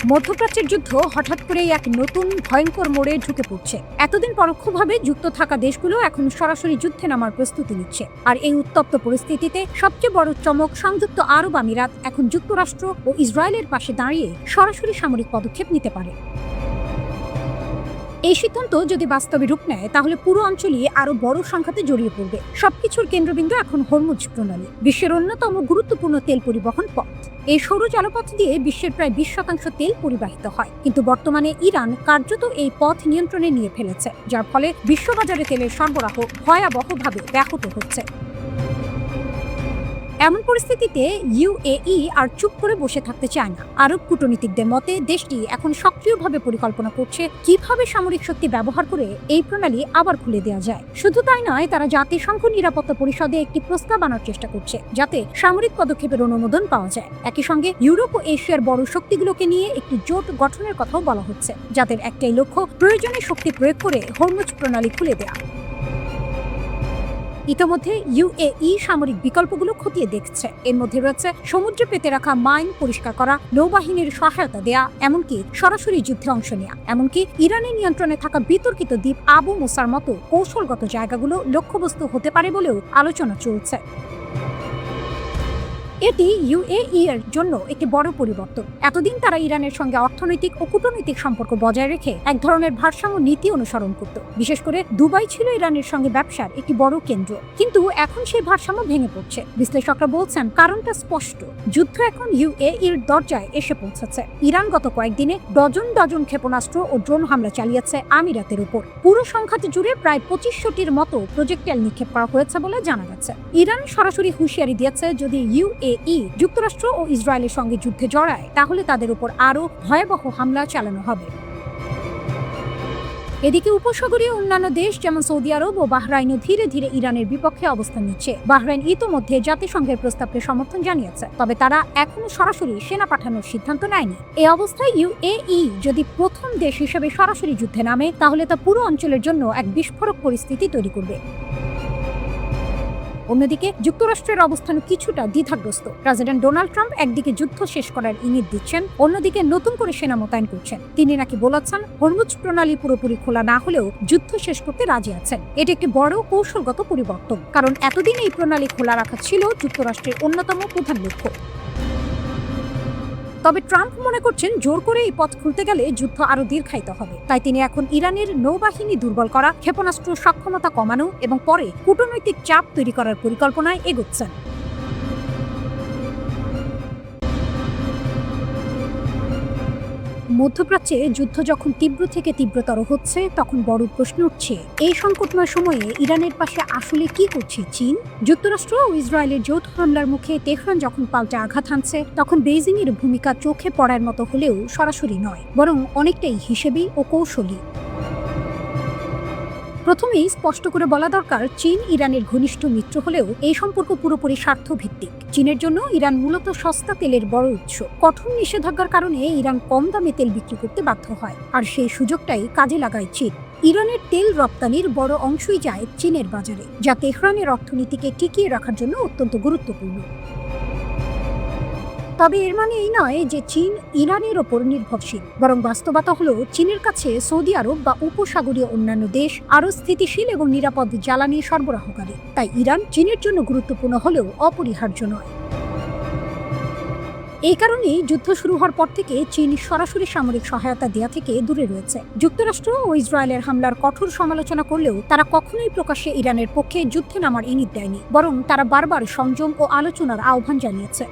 মধ্যপ্রাচ্যের যুদ্ধ হঠাৎ করেই এক নতুন ভয়ঙ্কর মোড়ে ঢুকে পড়ছে। এতদিন পরোক্ষভাবে যুক্ত থাকা দেশগুলো এখন সরাসরি যুদ্ধে নামার প্রস্তুতি নিচ্ছে। আর এই উত্তপ্ত পরিস্থিতিতে সবচেয়ে বড় চমক, সংযুক্ত আরব আমিরাত এখন যুক্তরাষ্ট্র ও ইসরায়েলের পাশে দাঁড়িয়ে সরাসরি সামরিক পদক্ষেপ নিতে পারে। এই সিদ্ধান্ত যদি বাস্তবে রূপ নেয়, তাহলে পুরো অঞ্চলই আরো বড় সংঘাতে জড়িয়ে পড়বে। সবকিছুর কেন্দ্রবিন্দু এখন হরমুজ প্রণালী, বিশ্বের অন্যতম গুরুত্বপূর্ণ তেল পরিবহন পথ। এই সরু জলপথ দিয়ে বিশ্বের প্রায় 20% তেল পরিবাহিত হয়, কিন্তু বর্তমানে ইরান কার্যত এই পথ নিয়ন্ত্রণে নিয়ে ফেলেছে, যার ফলে বিশ্ববাজারে তেলের সরবরাহ ভয়াবহভাবে ব্যাহত হচ্ছে। এমন পরিস্থিতিতে ইউএই আর চুপ করে বসে থাকতে চায় না। আরব কূটনীতিকদের মতে দেশটি এখন সক্রিয়ভাবে পরিকল্পনা করছে কিভাবে সামরিক শক্তি ব্যবহার করে এই প্রণালী আবার খুলে দেওয়া যায়। শুধু তাই নয়, তারা জাতিসংঘ নিরাপত্তা পরিষদে একটি প্রস্তাব আনার চেষ্টা করছে, যাতে সামরিক পদক্ষেপের অনুমোদন পাওয়া যায়। একই সঙ্গে ইউরোপ ও এশিয়ার বড় শক্তিগুলোকে নিয়ে একটি জোট গঠনের কথাও বলা হচ্ছে, যাদের একটাই লক্ষ্য প্রয়োজনে শক্তি প্রয়োগ করে হরমুজ প্রণালী খুলে দেওয়া। ইতোমধ্যে ইউএই সামরিক বিকল্পগুলো খতিয়ে দেখছে। এর মধ্যে রয়েছে সমুদ্রে পেতে রাখা মাইন পরিষ্কার করা, নৌবাহিনীর সহায়তা দেয়া, এমনকি সরাসরি যুদ্ধে অংশ নেওয়া। এমনকি ইরানের নিয়ন্ত্রণে থাকা বিতর্কিত দ্বীপ আবু মুসার মতো কৌশলগত জায়গাগুলো লক্ষ্যবস্তু হতে পারে বলেও আলোচনা চলছে। এটি ইউএই এর জন্য একটি বড় পরিবর্তন। এতদিন তারা ইরানের সঙ্গে অর্থনৈতিক ও কূটনৈতিক সম্পর্ক বজায় রেখে এক ধরনের ভারসাম্য নীতি অনুসরণ করত। বিশেষ করে দুবাই ছিল ইরানের সঙ্গে ব্যবসার একটি বড় কেন্দ্র, কিন্তু এখন সেই ভারসাম্য ভেঙে পড়ছে। বিশ্লেষকরা বলছেন কারণটা স্পষ্ট, যুদ্ধ এখন ইউএই এর দরজায় এসে পৌঁছেছে। ইরান গত কয়েকদিনে ডজন ডজন ক্ষেপণাস্ত্র ও ড্রোন হামলা চালিয়েছে আমিরাতের উপর। পুরো সংখ্যাটি জুড়ে প্রায় 2500টির মতো প্রজেক্টাইল নিক্ষেপ করা হয়েছে বলে জানা গেছে। ইরান সরাসরি হুঁশিয়ারি দিয়েছে, যদি ইউএই যুক্তরাষ্ট্র ও ইসরায়েলের সঙ্গে যুদ্ধে জড়ায়, তাহলে তাদের উপর আরো ভয়াবহ হামলা চালানো হবে। এদিকে উপসাগরীয় অন্যান্য দেশ যেমন সৌদি আরব ও বাহরাইনও ধীরে ধীরে ইরানের বিপক্ষে অবস্থান নিচ্ছে। বাহরাইন ইতোমধ্যে জাতিসংঘের প্রস্তাবকে সমর্থন জানিয়েছে, তবে তারা এখনো সরাসরি সেনা পাঠানোর সিদ্ধান্ত নেয়নি। এই অবস্থায় ইউএই যদি প্রথম দেশ হিসেবে সরাসরি যুদ্ধে নামে, তাহলে তা পুরো অঞ্চলের জন্য এক বিস্ফোরক পরিস্থিতি তৈরি করবে। অন্যদিকে যুক্তরাষ্ট্রের অবস্থান কিছুটা দ্বিধাগ্রস্ত। প্রেসিডেন্ট ডোনাল্ড ট্রাম্প একদিকে যুদ্ধ শেষ করার ইঙ্গিত দিচ্ছেন, অন্যদিকে নতুন করে সেনা মোতায়েন করছেন। তিনি নাকি বলেছেন হরমুজ প্রণালী পুরোপুরি খোলা না হলেও যুদ্ধ শেষ করতে রাজি আছেন। এটি একটি বড় কৌশলগত পরিবর্তন, কারণ এতদিন এই প্রণালী খোলা রাখা ছিল যুক্তরাষ্ট্রের অন্যতম প্রধান লক্ষ্য। তবে ট্রাম্প মনে করছেন জোর করে এই পথ খুলতে গেলে যুদ্ধ আরো দীর্ঘায়িত হবে। তাই তিনি এখন ইরানের নৌবাহিনী দুর্বল করা, ক্ষেপণাস্ত্র সক্ষমতা কমানো এবং পরে কূটনৈতিক চাপ তৈরি করার পরিকল্পনায় এগোচ্ছেন। মধ্যপ্রাচ্যে যুদ্ধ যখন তীব্র থেকে তীব্রতর হচ্ছে, তখন বড় প্রশ্ন উঠছে, এই সংকটময় সময়ে ইরানের পাশে আসলে কি করছে চীন? যুক্তরাষ্ট্র ও ইসরায়েলের যৌথ হামলার মুখে তেহরান যখন পাল্টে আঘাত হানছে, তখন বেইজিং এর ভূমিকা চোখে পড়ার মতো হলেও সরাসরি নয়, বরং অনেকটাই হিসেবি ও কৌশলী। প্রথমেই স্পষ্ট করে বলা দরকার, চীন ইরানের ঘনিষ্ঠ মিত্র হলেও এই সম্পর্ক পুরোপুরি স্বার্থভিত্তিক। চীনের জন্য ইরান মূলত সস্তা তেলের বড় উৎস। কঠোর নিষেধাজ্ঞার কারণে ইরান কম দামে তেল বিক্রি করতে বাধ্য হয়, আর সেই সুযোগটাই কাজে লাগায় চীন। ইরানের তেল রপ্তানির বড় অংশই যায় চীনের বাজারে, যা তেহরানের অর্থনীতিকে টিকিয়ে রাখার জন্য অত্যন্ত গুরুত্বপূর্ণ। তবে এর মানে এই নয় যে চীন ইরানের ওপর নির্ভরশীল, বরং বাস্তবতা হলো চীনের কাছে সৌদি আরব বা উপসাগরীয় অন্যান্য দেশ আরও স্থিতিশীল এবং নিরাপদ জ্বালানি সরবরাহকারী। তাই ইরান চীনের জন্য গুরুত্বপূর্ণ হলেও অপরিহার্য নয়। এই কারণেই যুদ্ধ শুরু হওয়ার পর থেকে চীন সরাসরি সামরিক সহায়তা দেয়া থেকে দূরে রয়েছে। যুক্তরাষ্ট্র ও ইসরায়েলের হামলার কঠোর সমালোচনা করলেও তারা কখনোই প্রকাশ্যে ইরানের পক্ষে যুদ্ধে নামার ইঙ্গিত দেয়নি, বরং তারা বারবার সংযম ও আলোচনার আহ্বান জানিয়েছে।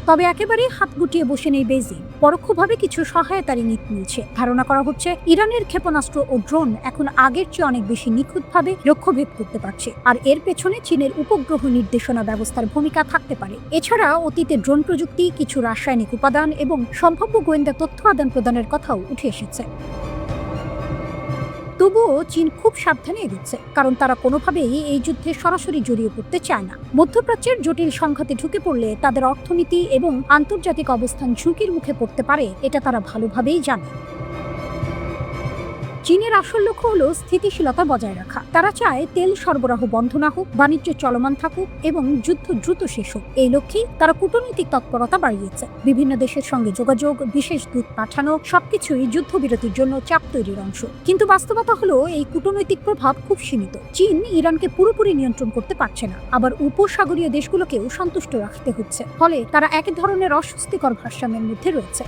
তবে একেবারে হাত গুটিয়ে বসে নেই বেইজিং। পরোক্ষভাবে কিছু সহায়তার ইঙ্গিত মিলছে। ধারণা করা হচ্ছে ইরানের ক্ষেপণাস্ত্র ও ড্রোন এখন আগের চেয়ে অনেক বেশি নিখুঁতভাবে লক্ষ্যভেদ করতে পারছে, আর এর পেছনে চীনের উপগ্রহ নির্দেশনা ব্যবস্থার ভূমিকা থাকতে পারে। এছাড়া অতীতে ড্রোন প্রযুক্তি, কিছু রাসায়নিক উপাদান এবং সম্ভাব্য গোয়েন্দা তথ্য আদান প্রদানের কথাও উঠে এসেছে। তবুও চীন খুব সাবধানে এগোচ্ছে, কারণ তারা কোনোভাবেই এই যুদ্ধে সরাসরি জড়িয়ে পড়তে চায় না। মধ্যপ্রাচ্যের জটিল সংঘাতে ঢুকে পড়লে তাদের অর্থনীতি এবং আন্তর্জাতিক অবস্থান ঝুঁকির মুখে পড়তে পারে, এটা তারা ভালোভাবেই জানে। চীনের আসল লক্ষ্য হলো স্থিতিশীলতা বজায় রাখা। তারা চায় তেল সরবরাহ বন্ধ না হোক, বাণিজ্য চলমান থাকুক এবং যুদ্ধ দ্রুত শেষ হোক। এই লক্ষ্যেই তারা কূটনৈতিক তৎপরতা বাড়িয়েছে। বিভিন্ন দেশের সঙ্গে যোগাযোগ, বিশেষ দূত পাঠানো সবকিছুই যুদ্ধবিরতির জন্য চাপ তৈরির অংশ। কিন্তু বাস্তবতা হলো এই কূটনৈতিক প্রভাব খুব সীমিত। চীন ইরানকে পুরোপুরি নিয়ন্ত্রণ করতে পারছে না, আবার উপসাগরীয় দেশগুলোকেও সন্তুষ্ট রাখতে হচ্ছে। ফলে তারা এক ধরনের অস্বস্তিকর ভারসাম্যের মধ্যে রয়েছে।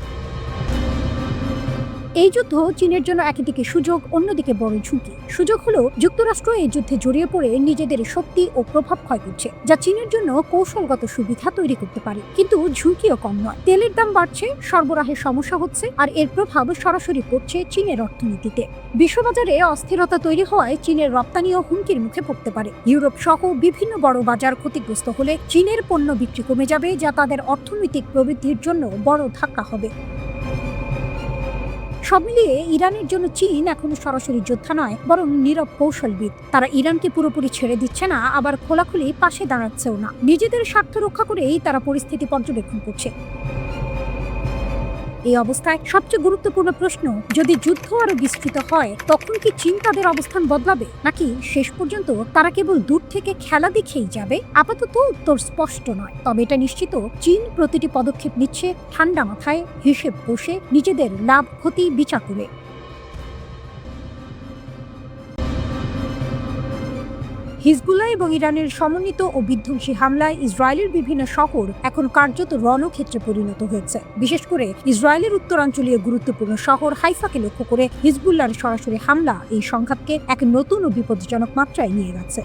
এই যুদ্ধ চীনের জন্য একদিকে সুযোগ, অন্যদিকে বড় ঝুঁকি। সুযোগ হলো যুক্তরাষ্ট্র এই যুদ্ধে জড়িয়ে পড়ে নিজেদের শক্তি ও প্রভাব ক্ষয় করছে, যা চীনের জন্য কৌশলগত সুবিধা তৈরি করতে পারে। কিন্তু ঝুঁকিও কম নয়। তেলের দাম বাড়ছে, সরবরাহের সমস্যা হচ্ছে, আর এর প্রভাব সরাসরি পড়ছে চীনের অর্থনীতিতে। বিশ্ববাজারে অস্থিরতা তৈরি হওয়ায় চীনের রপ্তানিও হুমকির মুখে পড়তে পারে। ইউরোপ সহ বিভিন্ন বড় বাজার ক্ষতিগ্রস্ত হলে চীনের পণ্য বিক্রি কমে যাবে, যা তাদের অর্থনৈতিক প্রবৃদ্ধির জন্য বড় ধাক্কা হবে। সব মিলিয়ে ইরানের জন্য চীন এখনো সরাসরি যোদ্ধা নয়, বরং নীরব কৌশলবিদ। তারা ইরানকে পুরোপুরি ছেড়ে দিচ্ছে না, আবার খোলাখুলি পাশে দাঁড়াচ্ছেও না। নিজেদের স্বার্থ রক্ষা করেই তারা পরিস্থিতি পর্যবেক্ষণ করছে। এই অবস্থায় সবচেয়ে গুরুত্বপূর্ণ প্রশ্ন, যদি যুদ্ধ আরো বিস্তৃত হয় তখন কি চীন তাদের অবস্থান বদলাবে, নাকি শেষ পর্যন্ত তারা কেবল দূর থেকে খেলা দেখেই যাবে? আপাতত উত্তর স্পষ্ট নয়, তবে এটা নিশ্চিত চীন প্রতিটি পদক্ষেপ নিচ্ছে ঠান্ডা মাথায়, হিসেব কষে, নিজেদের লাভ ক্ষতি বিচার করে। হিজবুল্লাহ এবং ইরানের সমন্বিত ও বিধ্বংসী হামলায় ইসরায়েলের বিভিন্ন শহর এখন কার্যত রণক্ষেত্রে পরিণত হয়েছে। বিশেষ করে ইসরায়েলের উত্তরাঞ্চলীয় গুরুত্বপূর্ণ শহর হাইফাকে লক্ষ্য করে হিজবুল্লাহর সরাসরি হামলা এই সংঘাতকে এক নতুন ও বিপজ্জনক মাত্রায় নিয়ে গেছে।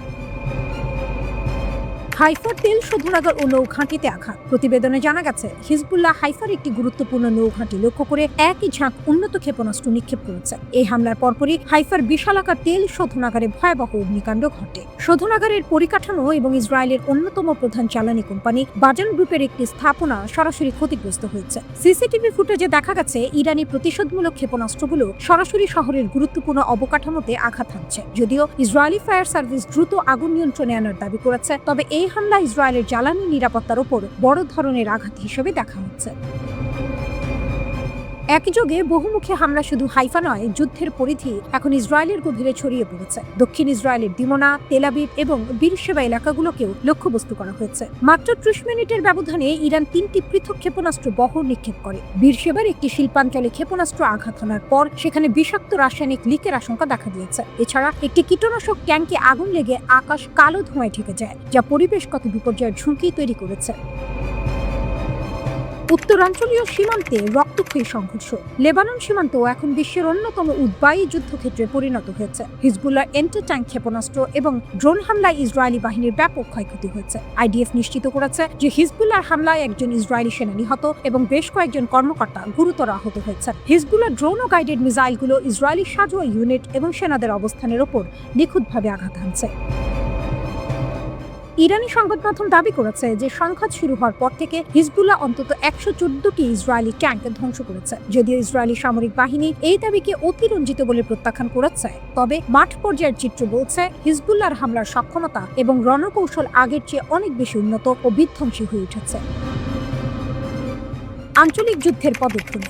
হাইফার তেল শোধনাগার ও নৌঘাঁটিতে আঘাত। প্রতিবেদনে জানা গেছে, হিজবুল্লাহ হাইফার একটি গুরুত্বপূর্ণ নৌঘাঁটি লক্ষ্য করে একই ঝাঁক উন্নত ক্ষেপণাস্ত্র নিক্ষেপ করেছে। এই হামলার পরপরই হাইফার বিশালাকার তেল শোধনাগারে ভয়াবহ অগ্নিকাণ্ড ঘটে। শোধনাগারের পরিকাঠামো এবং ইসরায়েলের অন্যতম প্রধান জ্বালানি কোম্পানি বাজান গ্রুপের একটি স্থাপনা সরাসরি ক্ষতিগ্রস্ত হয়েছে। সিসিটিভি ফুটেজে দেখা গেছে, ইরানি প্রতিশোধমূলক ক্ষেপণাস্ত্রগুলো সরাসরি শহরের গুরুত্বপূর্ণ অবকাঠামোতে আঘাত হানছে। যদিও ইসরায়েলি ফায়ার সার্ভিস দ্রুত আগুন নিয়ন্ত্রণে আনার দাবি করেছে, তবে এই হামলা ইসরায়েলের জ্বালানি নিরাপত্তার উপর বড় ধরনের আঘাত হিসেবে দেখা হচ্ছে। একই যোগে বহুমুখী হামলা শুধু হাইফা নয়, যুদ্ধের পরিধি এখন ইসরায়েলের গভীরে ছড়িয়ে পড়েছে। দক্ষিণ ইসরায়েলের দিমোনা, তেল আবিব এবং বীরশেবা এলাকাগুলোকেও লক্ষ্যবস্তু করা হয়েছে। মাত্র 30 মিনিটের ব্যবধানে ইরান 3টি পৃথক ক্ষেপণাস্ত্র বহর নিক্ষেপ করে। বীরশেবার একটি শিল্পাঞ্চলে ক্ষেপণাস্ত্র আঘাত হানার পর সেখানে বিষাক্ত রাসায়নিক লিকের আশঙ্কা দেখা দিয়েছে। এছাড়া একটি কীটনাশক ট্যাঙ্কে আগুন লেগে আকাশ কালো ধোঁয়ায় ঢেকে যায়, যা পরিবেশগত বিপর্যয়ের ঝুঁকি তৈরি করেছে। উত্তরাঞ্চলীয় সীমান্তে রক্তক্ষয়ী সংঘর্ষ। লেবানন সীমান্ত এখন বিশ্বের অন্যতম উদ্বায়ী যুদ্ধক্ষেত্রে পরিণত হয়েছে। হিজবুল্লাহ এন্টার ট্যাঙ্ক ক্ষেপণাস্ত্র এবং ড্রোন হামলায় ইসরায়েলি বাহিনীর ব্যাপক ক্ষয়ক্ষতি হয়েছে। আইডিএফ নিশ্চিত করেছে যে হিজবুল্লাহর হামলায় একজন ইসরায়েলি সেনা নিহত এবং বেশ কয়েকজন কর্মকর্তা গুরুতর আহত হয়েছে। হিজবুল্লাহ ড্রোন ও গাইডেড মিসাইলগুলো ইসরায়েলি সাজোয়া ইউনিট এবং সেনাদের অবস্থানের ওপর নিখুঁতভাবে আঘাত হানছে। ইরানি সংবাদ মাধ্যম দাবি করেছে যে সংঘাত শুরু হওয়ার পর থেকে হিজবুল্লাহ অন্তত 114টি ইসরায়েলি ট্যাঙ্ক ধ্বংস করেছে। যদিও ইসরায়েলি সামরিক বাহিনী এই দাবিকে অতিরঞ্জিত বলে প্রত্যাখ্যান করেছে, তবে মাঠ পর্যায়ের চিত্র বলছে হিজবুল্লাহর হামলার সক্ষমতা এবং রণকৌশল আগের চেয়ে অনেক বেশি উন্নত ও বিধ্বংসী হয়ে উঠেছে। আঞ্চলিক যুদ্ধের পদক্ষেপ।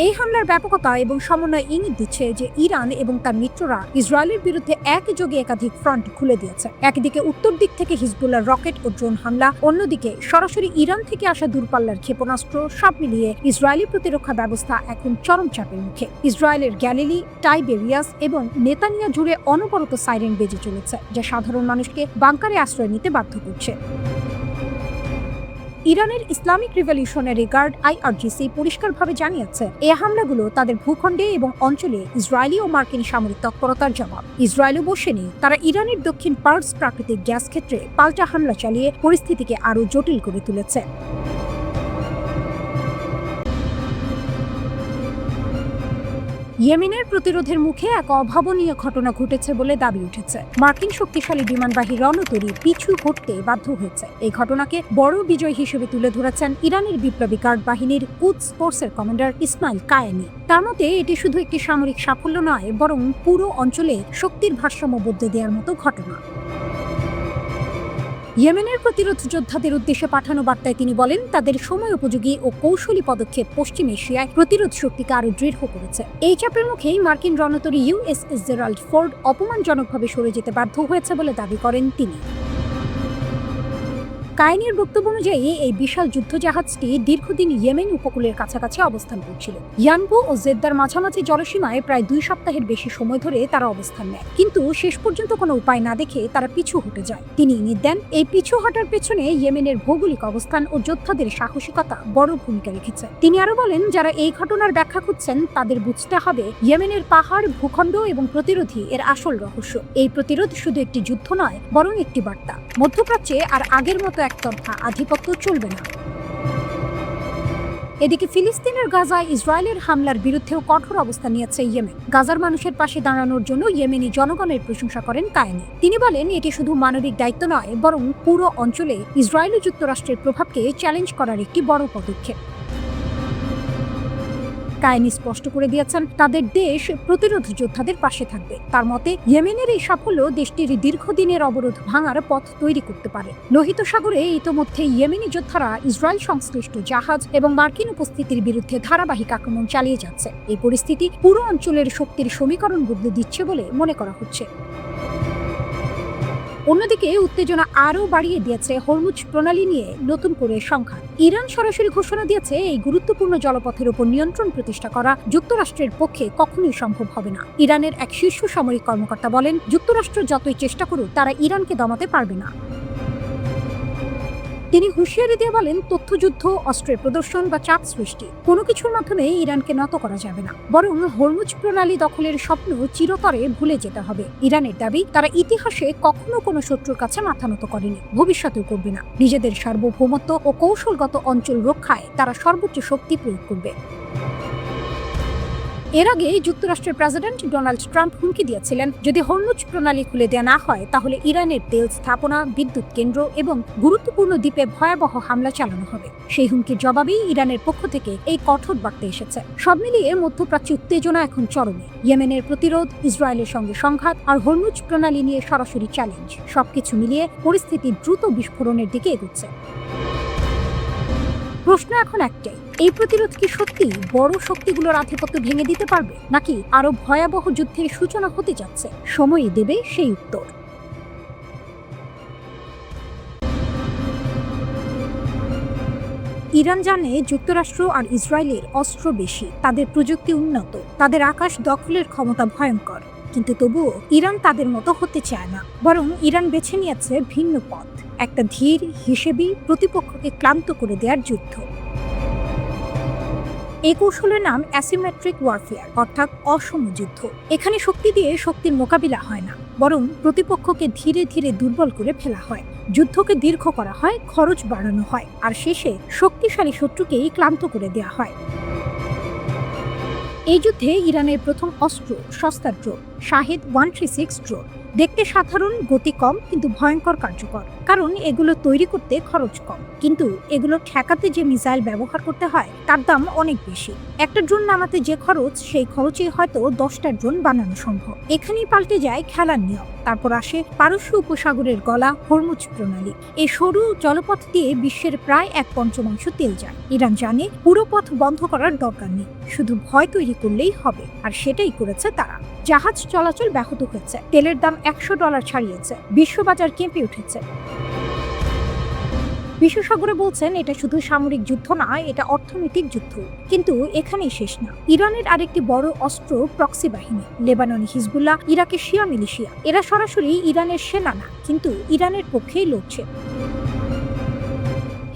এই হামলার ব্যাপকতা এবং সমন্বয় ইঙ্গিত দিচ্ছে যে ইরান এবং তার মিত্ররা ইসরায়েলের বিরুদ্ধে একযোগে একাধিক ফ্রন্ট খুলে দিয়েছে। একদিকে উত্তর দিক থেকে হিজবুল্লাহর রকেট ও ড্রোন হামলা, অন্যদিকে সরাসরি ইরান থেকে আসা দূরপাল্লার ক্ষেপণাস্ত্র, সব মিলিয়ে ইসরায়েলি প্রতিরক্ষা ব্যবস্থা এখন চরম চাপের মুখে। ইসরায়েলের গ্যালিলি, টাইবেরিয়াস এবং নেতানিয়া জুড়ে অনবরত সাইরেন বেজে চলেছে, যা সাধারণ মানুষকে বাংকারে আশ্রয় নিতে বাধ্য করছে। ইরানের ইসলামিক রিভলিউশনারি গার্ড IRGC পরিষ্কারভাবে জানিয়েছে, এই হামলাগুলো তাদের ভূখণ্ডে এবং অঞ্চলে ইসরায়েলি ও মার্কিন সামরিক তৎপরতার জবাব। ইসরায়েলও বসেনি, তারা ইরানের দক্ষিণ পার্স প্রাকৃতিক গ্যাস ক্ষেত্রে পাল্টা হামলা চালিয়ে পরিস্থিতিকে আরও জটিল করে তুলেছে। ইয়েমেনের প্রতিরোধের মুখে এক অভাবনীয় ঘটনা ঘটেছে বলে দাবি উঠেছে। মার্কিন শক্তিশালী বিমানবাহী রণতরী পিছু হটতে বাধ্য হয়েছে। এই ঘটনাকে বড় বিজয় হিসেবে তুলে ধরেছেন ইরানের বিপ্লবী গার্ড বাহিনীর কুদস ফোর্সের কমান্ডার ইসমাইল কায়ানি। তার মতে এটি শুধু একটি সামরিক সাফল্য নয়, বরং পুরো অঞ্চলে শক্তির ভারসাম্য বদলে দেওয়ার মতো ঘটনা। ইয়েমেনের প্রতিরোধ যোদ্ধাদের উদ্দেশ্যে পাঠানো বার্তায় তিনি বলেন, তাদের সময় উপযোগী ও কৌশলী পদক্ষেপ পশ্চিম এশিয়ায় প্রতিরোধ শক্তিকে আরো দৃঢ় করেছে। এই চাপের মুখেই মার্কিন রণতরী ইউএসএস জেরাল্ড ফোর্ড অপমানজনকভাবে সরে যেতে বাধ্য হয়েছে বলে দাবি করেন তিনি। কায়েনের বক্তব্য অনুযায়ী এই বিশাল যুদ্ধজাহাজটি দীর্ঘদিন ইয়েমেন উপকূলের কাছাকাছি অবস্থান করছিল। ইয়ানবু ও জেদ্দার মাঝামাঝি জলসীমায় প্রায় 2 সপ্তাহের বেশি সময় ধরে তারা অবস্থান নেয়, কিন্তু শেষ পর্যন্ত কোনো উপায় না দেখে তারা পিছু হটে যায়। তিনি ইঙ্গিত দেন, এই পিছু হটার পেছনে ইয়েমেনের ভৌগোলিক অবস্থান ও যোদ্ধাদের সাহসিকতা বড় ভূমিকা রেখেছে। তিনি আরো বলেন, যারা এই ঘটনার ব্যাখ্যা খুঁজছেন তাদের বুঝতে হবে ইয়েমেনের পাহাড়, ভূখণ্ড এবং প্রতিরোধী এর আসল রহস্য। এই প্রতিরোধ শুধু একটি যুদ্ধ নয়, বরং একটি বার্তা। মধ্যপ্রাচ্যে আর আগের মতো একতরফা আধিপত্য চলবে না। এদিকে ফিলিস্তিনের গাজায় ইসরায়েলের হামলার বিরুদ্ধেও কঠোর অবস্থান নিয়েছে ইয়েমেন। গাজার মানুষের পাশে দাঁড়ানোর জন্য ইয়েমেনি জনগণের প্রশংসা করেন কায়েনি। তিনি বলেন, এটি শুধু মানবিক দায়িত্ব নয়, বরং পুরো অঞ্চলে ইসরায়েল ও যুক্তরাষ্ট্রের প্রভাবকে চ্যালেঞ্জ করার একটি বড় পদক্ষেপ। কায়েনি স্পষ্ট করে দিয়েছেন, তাদের দেশ প্রতিরোধ যোদ্ধাদের পাশে থাকবে। তার মতে, ইয়েমেনের এই সাফল্য দেশটির দীর্ঘদিনের অবরোধ ভাঙার পথ তৈরি করতে পারে। লোহিত সাগরে ইতোমধ্যে ইয়েমেনি যোদ্ধারা ইসরায়েল সংশ্লিষ্ট জাহাজ এবং মার্কিন উপস্থিতির বিরুদ্ধে ধারাবাহিক আক্রমণ চালিয়ে যাচ্ছে। এই পরিস্থিতি পুরো অঞ্চলের শক্তির সমীকরণ বদলে দিচ্ছে বলে মনে করা হচ্ছে। অন্যদিকে উত্তেজনা আরও বাড়িয়ে দিয়েছে হরমুজ প্রণালী নিয়ে নতুন করে সংঘাত। ইরান সরাসরি ঘোষণা দিয়েছে, এই গুরুত্বপূর্ণ জলপথের উপর নিয়ন্ত্রণ প্রতিষ্ঠা করা যুক্তরাষ্ট্রের পক্ষে কখনোই সম্ভব হবে না। ইরানের এক শীর্ষ সামরিক কর্মকর্তা বলেন, যুক্তরাষ্ট্র যতই চেষ্টা করুক তারা ইরানকে দমাতে পারবে না। তিনি হুঁশিয়ারি দিয়ে বলেন, তথ্যযুদ্ধ, অস্ত্রের প্রদর্শন বা চাপ সৃষ্টি কোনো কিছুর মাধ্যমে ইরানকে নত করা যাবে না, বরং হরমুজ প্রণালী দখলের স্বপ্ন চিরতরে ভুলে যেতে হবে। ইরানের দাবি, তারা ইতিহাসে কখনো কোনো শত্রুর কাছে মাথা নত করেনি, ভবিষ্যতেও করবে না। নিজেদের সার্বভৌমত্ব ও কৌশলগত অঞ্চল রক্ষায় তারা সর্বোচ্চ শক্তি প্রয়োগ করবে। এর আগে যুক্তরাষ্ট্রের প্রেসিডেন্ট ডোনাল্ড ট্রাম্প হুমকি দিয়েছিলেন, যদি হরমুজ প্রণালী খুলে দেওয়া না হয় তাহলে ইরানের তেল স্থাপনা, বিদ্যুৎ কেন্দ্র এবং গুরুত্বপূর্ণ দ্বীপে ভয়াবহ হামলা চালানো হবে। সেই হুমকির জবাবেই ইরানের পক্ষ থেকে এই কঠোর বার্তা এসেছে। সব মিলিয়ে মধ্যপ্রাচ্যে উত্তেজনা এখন চরমে। ইয়েমেনের প্রতিরোধ, ইসরায়েলের সঙ্গে সংঘাত আর হরমুজ প্রণালী নিয়ে সরাসরি চ্যালেঞ্জ, সবকিছু মিলিয়ে পরিস্থিতি দ্রুত বিস্ফোরণের দিকে এগোচ্ছে। প্রশ্ন এখন একটাই, এই প্রতিরোধ কি সত্যি বড় শক্তিগুলোর আধিপত্য ভেঙে দিতে পারবে, নাকি আরো ভয়াবহ যুদ্ধের সূচনা হতে যাচ্ছে? সময়ই দেবে সেই উত্তর। ইরান জানে যুক্তরাষ্ট্র আর ইসরায়েলের অস্ত্র বেশি, তাদের প্রযুক্তি উন্নত, তাদের আকাশ দখলের ক্ষমতা ভয়ঙ্কর, কিন্তু তবুও ইরান তাদের মতো হতে চায় না। বরং ইরান বেছে নিয়েছে ভিন্ন পথ, একটা ধীর, হিসেবি, প্রতিপক্ষকে ক্লান্ত করে দেওয়ার যুদ্ধ। এই কৌশলের নাম অ্যাসিমেট্রিক ওয়ারফেয়ার, অর্থাৎ অসম যুদ্ধ। এখানে শক্তি দিয়ে শক্তির মোকাবিলা হয় না, বরং প্রতিপক্ষকে ধীরে ধীরে দুর্বল করে ফেলা হয়। যুদ্ধকে দীর্ঘ করা হয়, খরচ বাড়ানো হয়, আর শেষে শক্তিশালী শত্রুকেই ক্লান্ত করে দেওয়া হয়। এই যুদ্ধে ইরানের প্রথম অস্ত্র সস্তা ড্রোন, শাহেদ 136 ড্রোন। দেখতে সাধারণ, গতি কম, কিন্তু ভয়ঙ্কর কার্যকর, কারণ এগুলো তৈরি করতে খরচ কম, কিন্তু এগুলো ঠেকাতে যে মিসাইল ব্যবহার করতে হয় তার দাম অনেক বেশি। একটা ড্রোন নামাতে যে খরচ, সেই খরচে হয়তো 10টা ড্রোন বানানো সম্ভব। এখানেই পাল্টে যায় খেলার নিয়ম। তারপর আসে পারস্য উপসাগরের গলা হরমুজ প্রণালী। এই সরু জলপথ দিয়ে বিশ্বের প্রায় 1/5 তেল যায়। ইরান জানে পুরো পথ বন্ধ করার দরকার নেই, শুধু ভয় তৈরি করলেই হবে, আর সেটাই করেছে তারা। জাহাজ চলাচল ব্যাহত হয়েছে, তেলের দাম $100 ছাড়িয়েছে, বিশ্ববাজার কেঁপে উঠেছে। বিশেষজ্ঞরা বলছেন, এটা শুধু সামরিক যুদ্ধ না, এটা অর্থনৈতিক যুদ্ধ। কিন্তু এখানেই শেষ না। ইরানের আরেকটি বড় অস্ত্র প্রক্সি বাহিনী, লেবাননি হিজবুল্লাহ, ইরাকের শিয়া মিলিশিয়া। এরা সরাসরি ইরানের সেনা না, কিন্তু ইরানের পক্ষেই লড়ছে।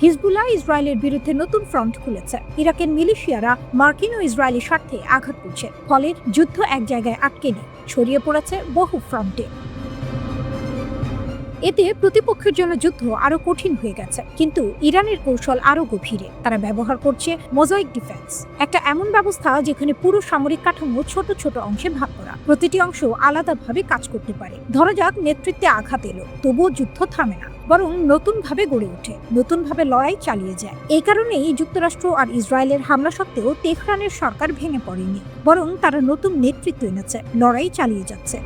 হিজবুল্লাহ ইসরায়েলের বিরুদ্ধে নতুন ফ্রন্ট খুলেছে। ইরাকের মিলিশিয়ারা মার্কিন ও ইসরায়েলি স্বার্থে আঘাত করছে, ফলে যুদ্ধ এক জায়গায় আটকে নেই, ছড়িয়ে পড়েছে বহু ফ্রন্টে। এতে প্রতিপক্ষের জন্য যুদ্ধ আরো কঠিন হয়ে গেছে। কিন্তু ইরানের কৌশল আরো গভীরে। তারা ব্যবহার করছে মোজাইক ডিফেন্স, একটা এমন ব্যবস্থা যেখানে পুরো সামরিক কাঠামো ছোট ছোট অংশে ভাগ করা, প্রতিটি অংশ আলাদাভাবে কাজ করতে পারে। ধরা যাক নেতৃত্বে আঘাত এলো, তবুও যুদ্ধ থামে না, বরং নতুন ভাবে গড়ে ওঠে, নতুন ভাবে লড়াই চালিয়ে যায়। এই কারণেই যুক্তরাষ্ট্র আর ইসরায়েলের হামলা সত্ত্বেও তেহরানের সরকার ভেঙে পড়েনি, বরং তারা নতুন নেতৃত্ব এনেছে, লড়াই চালিয়ে যাচ্ছে।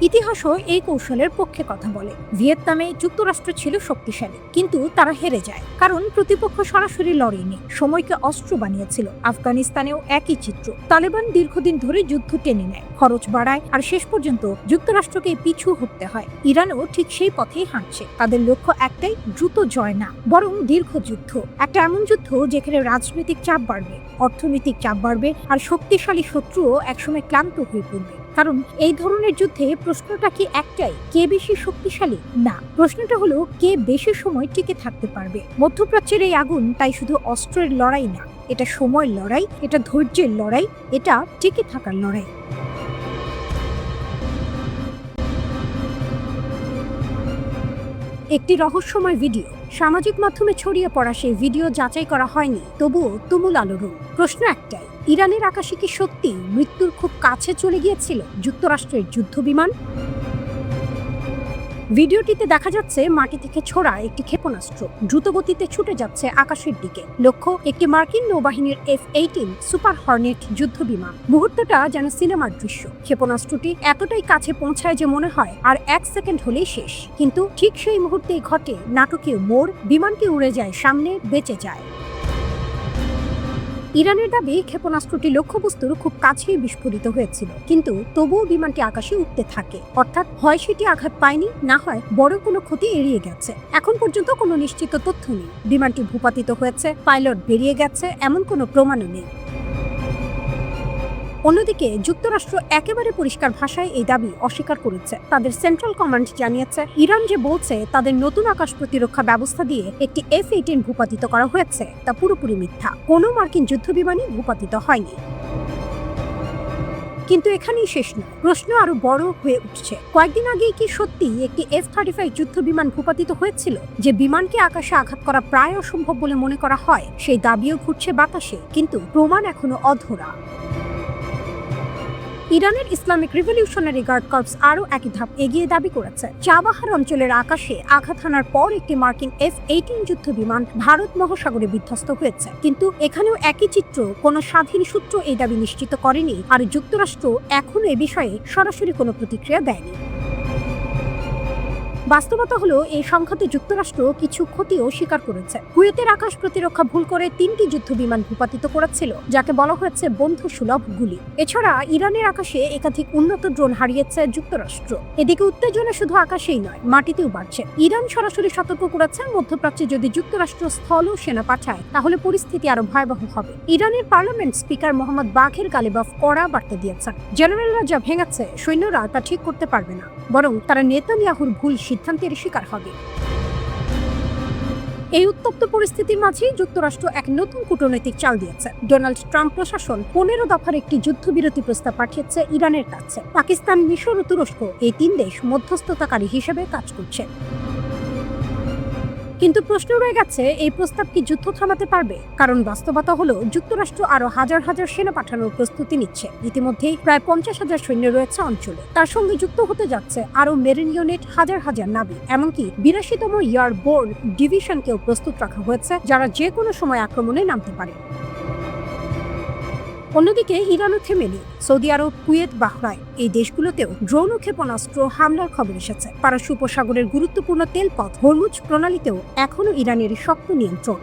ইতিহাসও এই কৌশলের পক্ষে কথা বলে। ভিয়েতনামে যুক্তরাষ্ট্র ছিল শক্তিশালী, কিন্তু তারা হেরে যায় কারণ প্রতিপক্ষ সরাসরি লড়েনি, সময়কে অস্ত্র বানিয়েছিল। আফগানিস্তানেও একই চিত্র। তালেবান দীর্ঘদিন ধরে যুদ্ধ টেনে নেয়, খরচ বাড়ায়, আর শেষ পর্যন্ত যুক্তরাষ্ট্রকে পিছু হটতে হয়। ইরানও ঠিক সেই পথেই হাঁটছে। তাদের লক্ষ্য একটাই, দ্রুত জয় না, বরং দীর্ঘ যুদ্ধ। একটা এমন যুদ্ধ যেখানে রাজনৈতিক চাপ বাড়বে, অর্থনৈতিক চাপ বাড়বে, আর শক্তিশালী শত্রুও একসময় ক্লান্ত হয়ে পড়বে। কারণ এই ধরনের যুদ্ধে প্রশ্নটা কি একটাই, কে বেশি শক্তিশালী? না, প্রশ্নটা হলো কে বেশি সময় টিকে থাকতে পারবে। মধ্যপ্রাচ্যের এই আগুন তাই শুধু অস্ত্রের লড়াই না, এটা সময়ের লড়াই, এটা ধৈর্যের লড়াই, এটা টিকে থাকার লড়াই। একটি রহস্যময় ভিডিও সামাজিক মাধ্যমে ছড়িয়ে পড়া সেই ভিডিও যাচাই করা হয়নি, তবুও তুমুল আলোড়ন। প্রশ্ন একটাই, ইরানের আকাশে কি সত্যি মৃত্যুর খুব কাছে চলে গিয়েছিল যুক্তরাষ্ট্রের যুদ্ধ বিমান? ভিডিওটিতে দেখা যাচ্ছে মাটি থেকে ছোড়া একটি ক্ষেপণাস্ত্র দ্রুতগতিতে ছুটে যাচ্ছে আকাশের দিকে। লক্ষ্য একটি মার্কিন নৌবাহিনীর F-18 সুপার হর্নেট যুদ্ধ বিমান। মুহূর্তটা যেন সিনেমার দৃশ্য। ক্ষেপণাস্ত্রটি এতটাই কাছে পৌঁছায় যে মনে হয় আর 1 সেকেন্ড হলেই শেষ, কিন্তু ঠিক সেই মুহূর্তেই ঘটে নাটকীয় মোড়। বিমানটি উড়ে যায় সামনে, বেঁচে যায়। ইরানের দাবি ক্ষেপণাস্ত্রটি লক্ষ্যবস্তুর খুব কাছেই বিস্ফোরিত হয়েছিল, কিন্তু তবুও বিমানটি আকাশে উঠতে থাকে। অর্থাৎ হয় সেটি আঘাত পায়নি, না হয় বড় কোনো ক্ষতি এড়িয়ে গেছে। এখন পর্যন্ত কোনো নিশ্চিত তথ্য নেই বিমানটি ভূপাতিত হয়েছে, পাইলট বেরিয়ে গেছে, এমন কোনো প্রমাণও নেই। অন্যদিকে যুক্তরাষ্ট্র একেবারে পরিষ্কার ভাষায় এই দাবি অস্বীকার করেছে। তাদের সেন্ট্রাল কমান্ড জানিয়েছে, ইরান যে বলছে তাদের নতুন আকাশ প্রতিরক্ষা ব্যবস্থা দিয়ে একটি F-18 ভূপাতিত করা হয়েছে, তা পুরোপুরি মিথ্যা। কোনো মার্কিন যুদ্ধবিমানই ভূপাতিত হয়নি। কিন্তু এখানেই শেষ নয়, প্রশ্ন আরো বড় হয়ে উঠছে। কয়েকদিন আগেই কি সত্যি একটি F-35 যুদ্ধ বিমান ভূপাতিত হয়েছিল? যে বিমানকে আকাশে আঘাত করা প্রায় অসম্ভব বলে মনে করা হয়, সেই দাবিও ঘুরছে বাতাসে, কিন্তু প্রমাণ এখনো অধরা। ইরানের ইসলামিক রিভলিউশনারি গার্ড কর্পস আরও একই ধাপ এগিয়ে দাবি করেছে, চাবাহার অঞ্চলের আকাশে আঘাত হানার পর একটি মার্কিন F-18 যুদ্ধ বিমান ভারত মহাসাগরে বিধ্বস্ত হয়েছে। কিন্তু এখানেও একই চিত্র, কোনো স্বাধীন সূত্র এই দাবি নিশ্চিত করেনি, আর যুক্তরাষ্ট্র এখনো এ বিষয়ে সরাসরি কোনো প্রতিক্রিয়া দেয়নি। বাস্তবতা হলো, এই সংঘাতে যুক্তরাষ্ট্র কিছু ক্ষতিও স্বীকার করেছে। কুয়েতের আকাশ প্রতিরক্ষা ভুল করে 3টি যুদ্ধ বিমান ভূপাতিত করেছিল, যাকে বলা হয়েছে বন্ধু সুলভ গুলি। এছাড়া ইরানের আকাশে একাধিক উন্নত ড্রোন হারিয়েছে যুক্তরাষ্ট্র। এদিকে উত্তেজনা শুধু আকাশেই নয়, মাটিতেও বাড়ছে। ইরান সরাসরি সতর্ক করেছে, মধ্যপ্রাচ্যে যদি যুক্তরাষ্ট্র স্থল সেনা পাঠায় তাহলে পরিস্থিতি আরো ভয়াবহ হবে। ইরানের পার্লামেন্ট স্পিকার মোহাম্মদ বাঘের গালিবাফ কড়া বার্তা দিয়েছেন, জেনারেলরা যা ভেঙেছে সৈন্যরা তা ঠিক করতে পারবে না, বরং তারা নেতানিয়াহুর ভুল সিদ্ধান্তের শিকার হবে। এই উত্তপ্ত পরিস্থিতির মাঝেই যুক্তরাষ্ট্র এক নতুন কূটনৈতিক চাল দিয়েছে। ডোনাল্ড ট্রাম্প প্রশাসন 15 দফার একটি যুদ্ধবিরতি প্রস্তাব পাঠিয়েছে ইরানের কাছে। পাকিস্তান, মিশর ও তুরস্ক এই 3 দেশ মধ্যস্থতাকারী হিসেবে কাজ করছে। কিন্তু প্রশ্ন রয়ে গেছে, এই প্রস্তাব কি যুদ্ধ থামাতে পারবে? কারণ বাস্তবতা হলো, যুক্তরাষ্ট্র আরো হাজার হাজার সেনা পাঠানোর প্রস্তুতি নিচ্ছে। ইতিমধ্যেই প্রায় 50,000 সৈন্য রয়েছে অঞ্চলে। তার সঙ্গে যুক্ত হতে যাচ্ছে আরো মেরিন ইউনিট, হাজার হাজার নাবিক, এমনকি 82তম এয়ারবোর্ন ডিভিশনকেও প্রস্তুত রাখা হয়েছে, যারা যে কোনো সময় আক্রমণে নামতে পারে। অন্যদিকে ইরানও থেমেনি। সৌদি আরব, কুয়েত, বাহরাইন এই দেশগুলোতেও ড্রোন ও ক্ষেপণাস্ত্র হামলার খবর এসেছে। পারস্য উপসাগরের গুরুত্বপূর্ণ তেলপথ হরমুজ প্রণালীতেও এখনও ইরানের শক্ত নিয়ন্ত্রণ।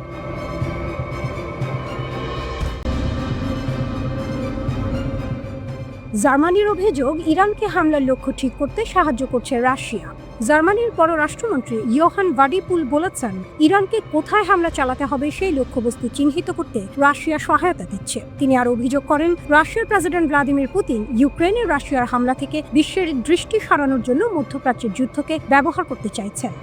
জার্মানির অভিযোগ, ইরানকে হামলার লক্ষ্য ঠিক করতে সাহায্য করছে রাশিয়া। জার্মানির পররাষ্ট্রমন্ত্রী ইয়োহান ভাডিপুল বলেছেন, ইরানকে কোথায় হামলা চালাতে হবে সেই লক্ষ্যবস্তু চিহ্নিত করতে রাশিয়া সহায়তা দিচ্ছে। তিনি আরও অভিযোগ করেন, রাশিয়ার প্রেসিডেন্ট ভ্লাদিমির পুতিন ইউক্রেনের রাশিয়ার হামলা থেকে বিশ্বের দৃষ্টি সরানোর জন্য মধ্যপ্রাচ্যের যুদ্ধকে ব্যবহার করতে চাইছেন।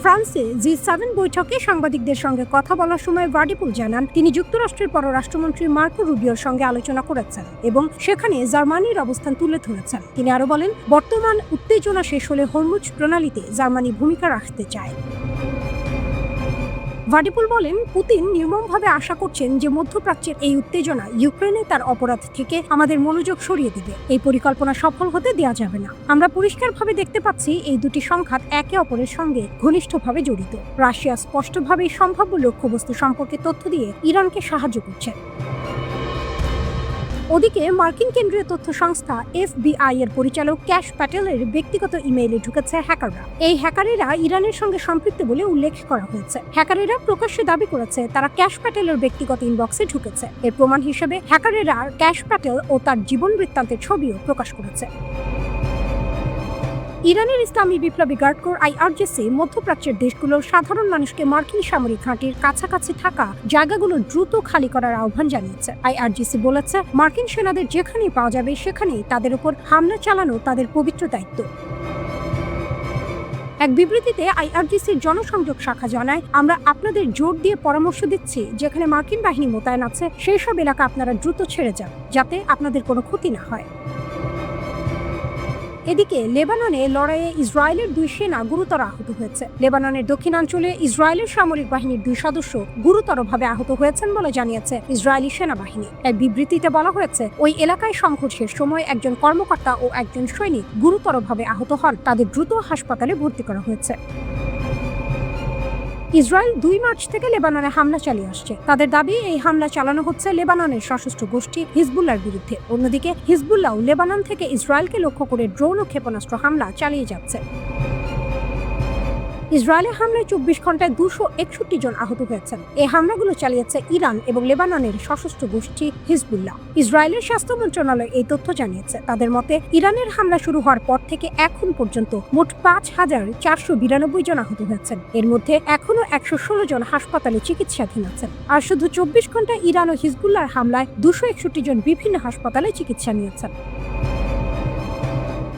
ফ্রান্সে G7 বৈঠকে সাংবাদিকদের সঙ্গে কথা বলার সময় ভাডিপুল জানান, তিনি যুক্তরাষ্ট্রের পররাষ্ট্রমন্ত্রী মার্কো রুবিওর সঙ্গে আলোচনা করেছেন এবং সেখানে জার্মানির অবস্থান তুলে ধরেছেন। তিনি আরও বলেন, বর্তমান উত্তেজনা শেষ হলে হরমুজ প্রণালীতে জার্মানি ভূমিকা রাখতে চায়। ভাডিপুল বলেন, পুতিন নির্মমভাবে আশা করছেন যে মধ্যপ্রাচ্যের এই উত্তেজনা ইউক্রেনে তার অপরাধ থেকে আমাদের মনোযোগ সরিয়ে দেবে। এই পরিকল্পনা সফল হতে দেওয়া যাবে না। আমরা পরিষ্কারভাবে দেখতে পাচ্ছি, এই দুটি সংঘাত একে অপরের সঙ্গে ঘনিষ্ঠভাবে জড়িত। রাশিয়া স্পষ্টভাবেই সম্ভাব্য লক্ষ্যবস্তু সম্পর্কে তথ্য দিয়ে ইরানকে সাহায্য করছে। ওদিকে মার্কিন কেন্দ্রীয় তথ্য সংস্থা FBI এর পরিচালক ক্যাশ প্যাটেলের ব্যক্তিগত ইমেইলে ঢুকেছে হ্যাকাররা। এই হ্যাকারেরা ইরানের সঙ্গে সম্পৃক্ত বলে উল্লেখ করা হয়েছে। হ্যাকারেরা প্রকাশ্যে দাবি করেছে তারা ক্যাশ প্যাটেলের ব্যক্তিগত ইনবক্সে ঢুকেছে। এর প্রমাণ হিসেবে হ্যাকারেরা ক্যাশ প্যাটেল ও তার জীবন বৃত্তান্তের ছবিও প্রকাশ করেছে। ইরানের ইসলামী বিপ্লবী গার্ড কোর IRGC মধ্যপ্রাচ্যের দেশগুলোর সাধারণ মানুষকে মার্কিন সামরিক ঘাঁটির কাছাকাছি থাকা জায়গাগুলো দ্রুত খালি করার আহ্বান জানিয়েছে। IRGC বলেছে মার্কিন সেনাদের যেখানেই পাওয়া যাবে সেখানেই তাদের উপর হামলা চালানো তাদের পবিত্র দায়িত্ব। এক বিবৃতিতে IRGCর জনসংযোগ শাখা জানায়, আমরা আপনাদের জোর দিয়ে পরামর্শ দিচ্ছি যেখানে মার্কিন বাহিনী মোতায়েন আছে সেই সব এলাকা আপনারা দ্রুত ছেড়ে যান যাতে আপনাদের কোনো ক্ষতি না হয়। এদিকে লেবাননে লড়াইয়ে ইসরায়েলের 2 সেনা গুরুতর আহত হয়েছে। লেবাননের দক্ষিণাঞ্চলে ইসরায়েলের সামরিক বাহিনীর 2 সদস্য গুরুতরভাবে আহত হয়েছেন বলে জানিয়েছে ইসরায়েলি সেনাবাহিনী। এক বিবৃতিতে বলা হয়েছে, ওই এলাকায় সংঘর্ষের সময় একজন কর্মকর্তা ও একজন সৈনিক গুরুতরভাবে আহত হন, তাদের দ্রুত হাসপাতালে ভর্তি করা হয়েছে। ইসরায়েল 2 মার্চ থেকে লেবাননে হামলা চালিয়ে আসছে। তাদের দাবি এই হামলা চালানো হচ্ছে লেবাননের সশস্ত্র গোষ্ঠী হিজবুল্লাহর বিরুদ্ধে। অন্যদিকে হিজবুল্লাহ লেবানন থেকে ইসরায়েলকে লক্ষ্য করে ড্রোন ও ক্ষেপণাস্ত্র হামলা চালিয়ে যাচ্ছে। ইসরায়েলের হামলায় 24 ঘন্টায় 261 জন আহত হয়েছেন। এই হামলাগুলো চালিয়েছে ইরান এবং লেবাননের সশস্ত্র গোষ্ঠী হিজবুল্লাহ। ইসরায়েলের স্বাস্থ্য মন্ত্রণালয় এই তথ্য জানিয়েছে। তাদের মতে ইরানের হামলা শুরু হওয়ার পর থেকে এখন পর্যন্ত মোট 5492 জন আহত হয়েছেন। এর মধ্যে এখনো 116 জন হাসপাতালে চিকিৎসাধীন আছেন। আর শুধু 24 ঘন্টায় ইরান ও হিজবুল্লাহর হামলায় 261 জন বিভিন্ন হাসপাতালে চিকিৎসা নিয়েছেন।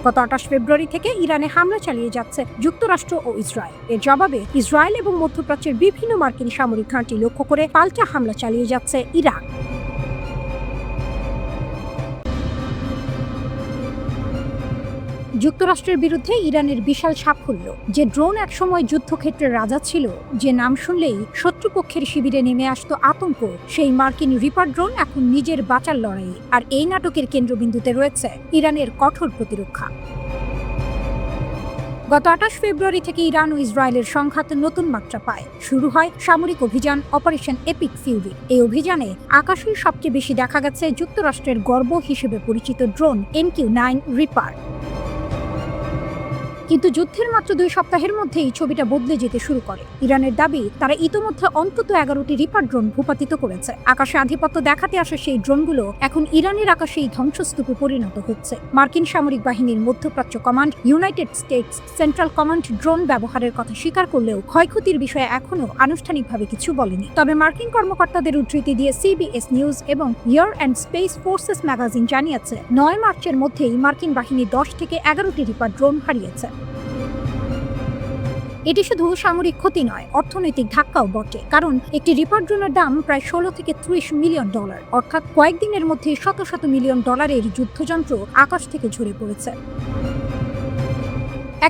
গত 28 ফেব্রুয়ারি থেকে ইরানে হামলা চালিয়ে যাচ্ছে যুক্তরাষ্ট্র ও ইসরায়েল। এর জবাবে ইসরায়েল এবং মধ্যপ্রাচ্যের বিভিন্ন মার্কিন সামরিক ঘাঁটি লক্ষ্য করে পাল্টা হামলা চালিয়ে যাচ্ছে ইরান। যুক্তরাষ্ট্রের বিরুদ্ধে ইরানের বিশাল সাফল্য। যে ড্রোন একসময় যুদ্ধক্ষেত্রের রাজা ছিল, যে নাম শুনলেই শত্রুপক্ষের শিবিরে নেমে আসতো আতঙ্ক, সেই মার্কিন রিপার ড্রোন এখন নিজের বাঁচার লড়াইয়ে। আর এই নাটকের কেন্দ্রবিন্দুতে রয়েছে ইরানের কঠোর প্রতিরক্ষা। গত 28 ফেব্রুয়ারি থেকে ইরান ও ইসরায়েলের সংঘাত নতুন মাত্রা পায়। শুরু হয় সামরিক অভিযান অপারেশন এপিক ফিউরি। এই অভিযানে আকাশেই সবচেয়ে বেশি দেখা গেছে যুক্তরাষ্ট্রের গর্ব হিসেবে পরিচিত ড্রোন MQ-9 রিপার। কিন্তু যুদ্ধের মাত্র 2 সপ্তাহের মধ্যেই ছবিটা বদলে যেতে শুরু করে। ইরানের দাবি, তারা ইতোমধ্যে অন্তত 11টি রিপার ড্রোন ভূপাতিত করেছে। আকাশে আধিপত্য দেখাতে আসা সেই ড্রোনগুলো এখন ইরানের আকাশেই ধ্বংসস্তূপে পরিণত হচ্ছে। মার্কিন সামরিক বাহিনীর মধ্যপ্রাচ্য command United states central command drone ব্যবহারের কথা স্বীকার করলেও ক্ষয়ক্ষতির বিষয়ে এখনো আনুষ্ঠানিকভাবে কিছু বলেনি। তবে মার্কিন কর্মকর্তাদের উদ্ধৃতি দিয়ে CBS নিউজ এবং air and space forces magazine জানিয়েছে, 9 মার্চের মধ্যেই মার্কিন বাহিনী 10 থেকে 11টি রিপার ড্রোন হারিয়েছে। এটি শুধু সামরিক ক্ষতি নয়, অর্থনৈতিক ধাক্কাও বটে। কারণ একটি রিপার ড্রোনের দাম প্রায় 16 থেকে 30 মিলিয়ন ডলার, অর্থাৎ কয়েকদিনের মধ্যে শত শত মিলিয়ন ডলারের যুদ্ধযন্ত্র আকাশ থেকে ঝরে পড়েছে।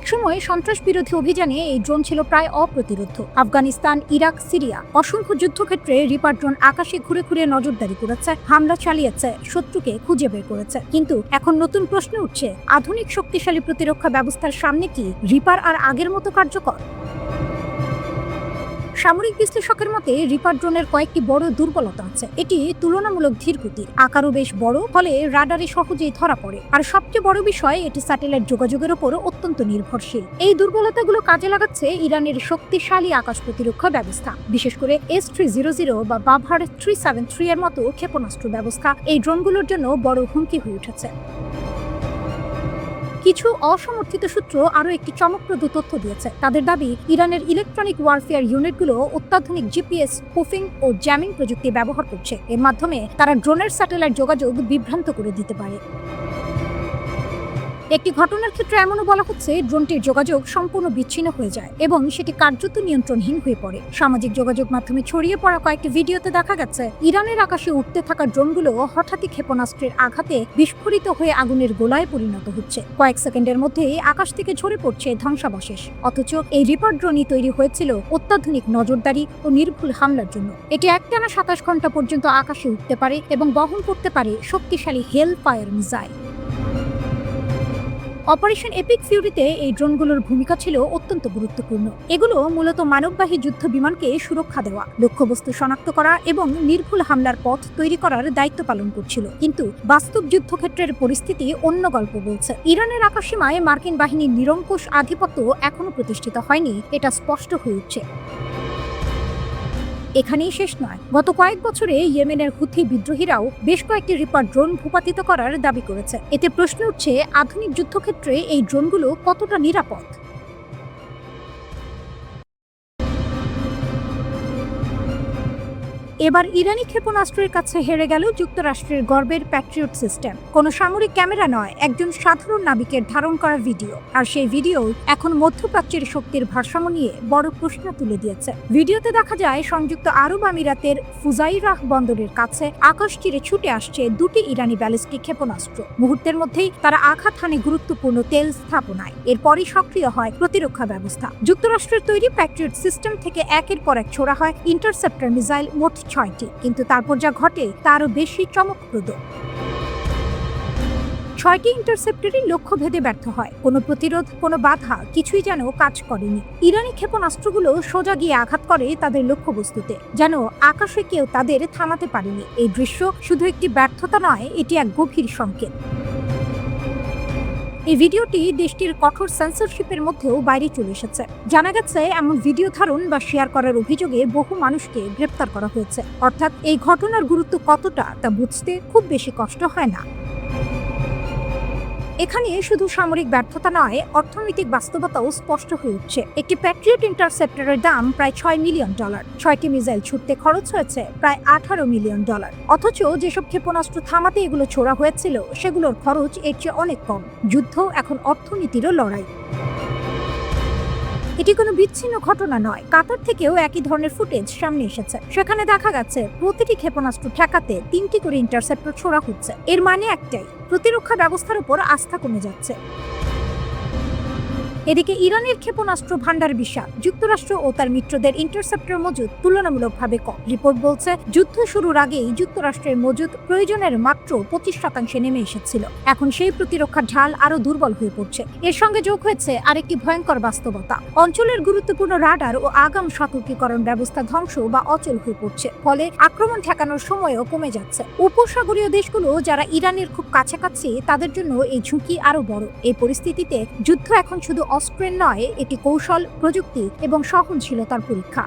একসময় সন্ত্রাস বিরোধী অভিযানে এই ড্রোন ছিল প্রায় অপ্রতিরোধ্য। আফগানিস্তান, ইরাক, সিরিয়া অসংখ্য যুদ্ধক্ষেত্রে রিপার ড্রোন আকাশে ঘুরে ঘুরে নজরদারি করেছে, হামলা চালিয়েছে, শত্রুকে খুঁজে বের করেছে। কিন্তু এখন নতুন প্রশ্ন উঠছে, আধুনিক শক্তিশালী প্রতিরক্ষা ব্যবস্থার সামনে কি রিপার আর আগের মতো কার্যকর? সামরিক বিশ্লেষকের মতে রিপার ড্রোনের কয়েকটি বড় দুর্বলতা আছে। এটি তুলনামূলক ধীরগতির, আকারও বেশ বড়, ফলে রাডারে সহজেই ধরা পড়ে। আর সবচেয়ে বড় বিষয়, এটি স্যাটেলাইট যোগাযোগের উপর অত্যন্ত নির্ভরশীল। এই দুর্বলতাগুলো কাজে লাগাচ্ছে ইরানের শক্তিশালী আকাশ প্রতিরক্ষা ব্যবস্থা, বিশেষ করে S-300 বা বাভার 373 এর মতো ক্ষেপণাস্ত্র ব্যবস্থা এই ড্রোনগুলোর জন্য বড় হুমকি হয়ে উঠেছে। কিছু অসমর্থিত সূত্র আরও একটি চমকপ্রদ তথ্য দিয়েছে। তাদের দাবি, ইরানের ইলেকট্রনিক ওয়ারফেয়ার ইউনিটগুলো অত্যাধুনিক GPS, স্পুফিং ও জ্যামিং প্রযুক্তি ব্যবহার করছে। এর মাধ্যমে তারা ড্রোনের স্যাটেলাইট যোগাযোগ বিভ্রান্ত করে দিতে পারে। একটি ঘটনার ক্ষেত্রে এমনও বলা হচ্ছে, ড্রোনটির যোগাযোগ সম্পূর্ণ বিচ্ছিন্ন হয়ে যায় এবং সেটি কার্যত নিয়ন্ত্রণহীন হয়ে পড়ে। সামাজিক যোগাযোগ মাধ্যমে ছড়িয়ে পড়া কয়েকটি ভিডিওতে দেখা গেছে, ইরানের আকাশে উঠতে থাকা ড্রোনগুলো হঠাৎই ক্ষেপণাস্ত্রের আঘাতে বিস্ফোরিত হয়ে আগুনের গোলায় পরিণত হচ্ছে। কয়েক সেকেন্ডের মধ্যেই আকাশ থেকে ঝরে পড়ছে ধ্বংসাবশেষ। অথচ এই রিপার ড্রোনই তৈরি হয়েছিল অত্যাধুনিক নজরদারি ও নির্ভুল হামলার জন্য। এটি একটানা 27 ঘন্টা পর্যন্ত আকাশে উঠতে পারে এবং বহন করতে পারে শক্তিশালী Hellfire missile. Operation epic ফিউরিতে এই ড্রোনগুলোর ভূমিকা ছিল অত্যন্ত গুরুত্বপূর্ণ। এগুলো মূলত মানববাহী যুদ্ধ বিমানকে সুরক্ষা দেওয়া, লক্ষ্যবস্তু শনাক্ত করা এবং নির্ভুল হামলার পথ তৈরি করার দায়িত্ব পালন করছিল। কিন্তু বাস্তব যুদ্ধক্ষেত্রের পরিস্থিতি অন্য গল্প বলছে। ইরানের আকাশসীমায় মার্কিন বাহিনীর নিরঙ্কুশ আধিপত্য এখনো প্রতিষ্ঠিত হয়নি, এটা স্পষ্ট হয়ে উঠছে। এখানেই শেষ নয়। গত কয়েক বছরে ইয়েমেনের হুথি বিদ্রোহীরাও বেশ কয়েকটি রিপার ড্রোন ভূপাতিত করার দাবি করেছে। এতে প্রশ্ন উঠছে, আধুনিক যুদ্ধক্ষেত্রে এই ড্রোনগুলো কতটা নিরাপদ? এবার ইরানি ক্ষেপণাস্ত্রের কাছে হেরে গেল যুক্তরাষ্ট্রের গর্বের প্যাট্রিয়ট সিস্টেম। কোনো সামরিক ক্যামেরা নয়, একজন সাধারণ নাবিকের ধারণ করা ভিডিও। আর সেই ভিডিও এখন মধ্যপ্রাচ্যের শক্তির ভারসাম্য নিয়ে বড় প্রশ্ন তুলে দিয়েছে। ভিডিওতে দেখা যায় সংযুক্ত আরব আমিরাতের ফুজাইরাহ বন্দরের কাছে আকাশ তীরে ছুটে আসছে দুটি ইরানি ব্যালিস্টিক ক্ষেপণাস্ত্র। মুহূর্তের মধ্যেই তারা আঘাত হানে গুরুত্বপূর্ণ তেল স্থাপনায়। এরপরই সক্রিয় হয় প্রতিরক্ষা ব্যবস্থা। যুক্তরাষ্ট্রের তৈরি প্যাট্রিয়ট সিস্টেম থেকে একের পর এক ছোড়া হয় ইন্টারসেপ্টর মিসাইল, মোট 6টি। কিন্তু তারপর যা ঘটে তা আরও বেশি চমকপ্রদ। 6টি ইন্টারসেপ্টরই লক্ষ্য ভেদে ব্যর্থ হয়। কোনো প্রতিরোধ, কোনো বাধা কিছুই যেন কাজ করেনি। ইরানি ক্ষেপণাস্ত্রগুলো সোজা গিয়ে আঘাত করে তাদের লক্ষ্যবস্তুতে, যেন আকাশে কেউ তাদের থামাতে পারেনি। এই দৃশ্য শুধু একটি ব্যর্থতা নয়, এটি এক গভীর সংকেত। এই ভিডিওটি দেশটির কঠোর সেন্সরশিপের মধ্যেও বাইরে চলে এসেছে। জানা গেছে এমন ভিডিও ধারণ বা শেয়ার করার অভিযোগে বহু মানুষকে গ্রেপ্তার করা হয়েছে। অর্থাৎ এই ঘটনার গুরুত্ব কতটা তা বুঝতে খুব বেশি কষ্ট হয় না। এখানে শুধু সামরিক ব্যর্থতা নয়, অর্থনৈতিক বাস্তবতাও স্পষ্ট হয়ে উঠছে। একটি প্যাট্রিয়ট ইন্টারসেপ্টরের দাম প্রায় $6 মিলিয়ন। 6টি মিসাইল ছুটতে খরচ হয়েছে প্রায় $18 মিলিয়ন। অথচ যেসব ক্ষেপণাস্ত্র থামাতে এগুলো ছোড়া হয়েছিল সেগুলোর খরচ এর চেয়ে অনেক কম। যুদ্ধ এখন অর্থনীতিরও লড়াই। এটি কোনো বিচ্ছিন্ন ঘটনা নয়। কাতার থেকেও একই ধরনের ফুটেজ সামনে এসেছে। সেখানে দেখা গেছে প্রতিটি ক্ষেপণাস্ত্র ঠেকাতে 3টি করে ইন্টারসেপ্টর ছোড়া হচ্ছে। এর মানে একটাই, প্রতিরক্ষা ব্যবস্থার উপর আস্থা কমে যাচ্ছে। এদিকে ইরানের ক্ষেপণাস্ত্র ভান্ডার বিশাল। যুক্তরাষ্ট্র ও তার মিত্রদের ইন্টারসেপ্টর মজুদ তুলনামূলকভাবে কম। রিপোর্ট বলছে যুদ্ধ শুরুর আগেই যুক্তরাষ্ট্রের মজুদ প্রয়োজনের মাত্র 25% নেমে এসেছিল। এখন সেই প্রতিরক্ষার ঢাল আরো দুর্বল হয়ে পড়ছে। এর সঙ্গে যোগ হয়েছে আরেকটি ভয়ঙ্কর বাস্তবতা। অঞ্চলের গুরুত্বপূর্ণ রাডার ও আগাম সতর্কীকরণ ব্যবস্থা ধ্বংস বা অচল হয়ে পড়ছে। ফলে আক্রমণ ঠেকানোর সময়ও কমে যাচ্ছে। উপসাগরীয় দেশগুলো যারা ইরানের খুব কাছাকাছি, তাদের জন্য এই ঝুঁকি আরো বড়। এই পরিস্থিতিতে যুদ্ধ এখন শুধু অস্ত্রের নয়, এটি কৌশল, প্রযুক্তি এবং সহনশীলতার পরীক্ষা।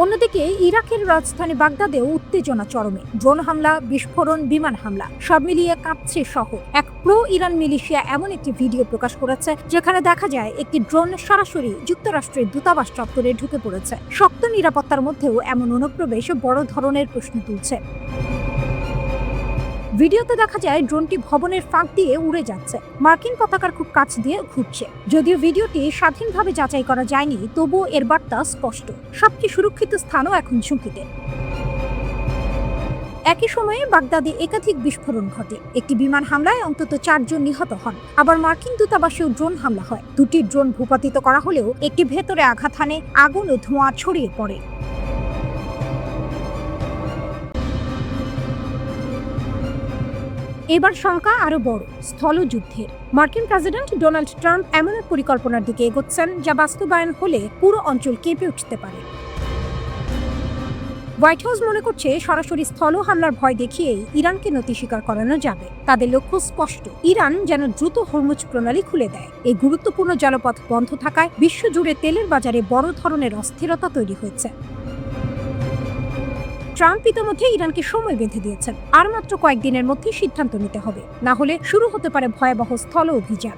অন্যদিকে ইরাকের রাজধানী বাগদাদেও উত্তেজনা চরমে। ড্রোন হামলা, বিস্ফোরণ, বিমান হামলা সব মিলিয়ে কাঁপছে শহর। এক প্রো ইরান মিলিশিয়া এমন একটি ভিডিও প্রকাশ করেছে যেখানে দেখা যায় একটি ড্রোন সরাসরি যুক্তরাষ্ট্রের দূতাবাস চত্বরে ঢুকে পড়েছে। শক্ত নিরাপত্তার মধ্যেও এমন অনুপ্রবেশ বড় ধরনের প্রশ্ন তুলছে। ভিডিওতে দেখা যায় ড্রোনটি ভবনের ফাঁক দিয়ে উড়ে যাচ্ছে, মার্কিন পতাকার খুব কাছ দিয়ে ঘুরছে। যদিও ভিডিওটি স্বাধীনভাবে যাচাই করা যায়নি, তবুও এর বার্তা স্পষ্ট। সবচেয়ে সুরক্ষিত স্থানও এখন ঝুঁকিতে। একই সময়ে বাগদাদে একাধিক বিস্ফোরণ ঘটে। একটি বিমান হামলায় অন্তত 4 জন নিহত হন। আবার মার্কিন দূতাবাসেও ড্রোন হামলা হয়। 2টি ড্রোন ভূপাতিত করা হলেও একটি ভেতরে আঘাত হানে, আগুন ও ধোঁয়া ছড়িয়ে পড়ে। এবার শঙ্কা আরো বড়, স্থলযুদ্ধের। মার্কিন প্রেসিডেন্ট ডোনাল্ড ট্রাম্প এমন এক পরিকল্পনার দিকে এগোচ্ছেন যা বাস্তবায়ন হলে পুরো অঞ্চল কেঁপে উঠতে পারে। হোয়াইট হাউস মনে করছে সরাসরি স্থল হামলার ভয় দেখিয়েই ইরানকে নতি স্বীকার করানো যাবে। তাদের লক্ষ্য স্পষ্ট, ইরান যেন দ্রুত হরমুজ প্রণালী খুলে দেয়। এই গুরুত্বপূর্ণ জলপথ বন্ধ থাকায় বিশ্বজুড়ে তেলের বাজারে বড় ধরনের অস্থিরতা তৈরি হয়েছে। ট্রাম্প ইতিমধ্যে ইরানকে সময় বেঁধে দিয়েছেন। আর মাত্র কয়েকদিনের মধ্যে সিদ্ধান্ত নিতে হবে, না হলে শুরু হতে পারে ভয়াবহ স্থল অভিযান।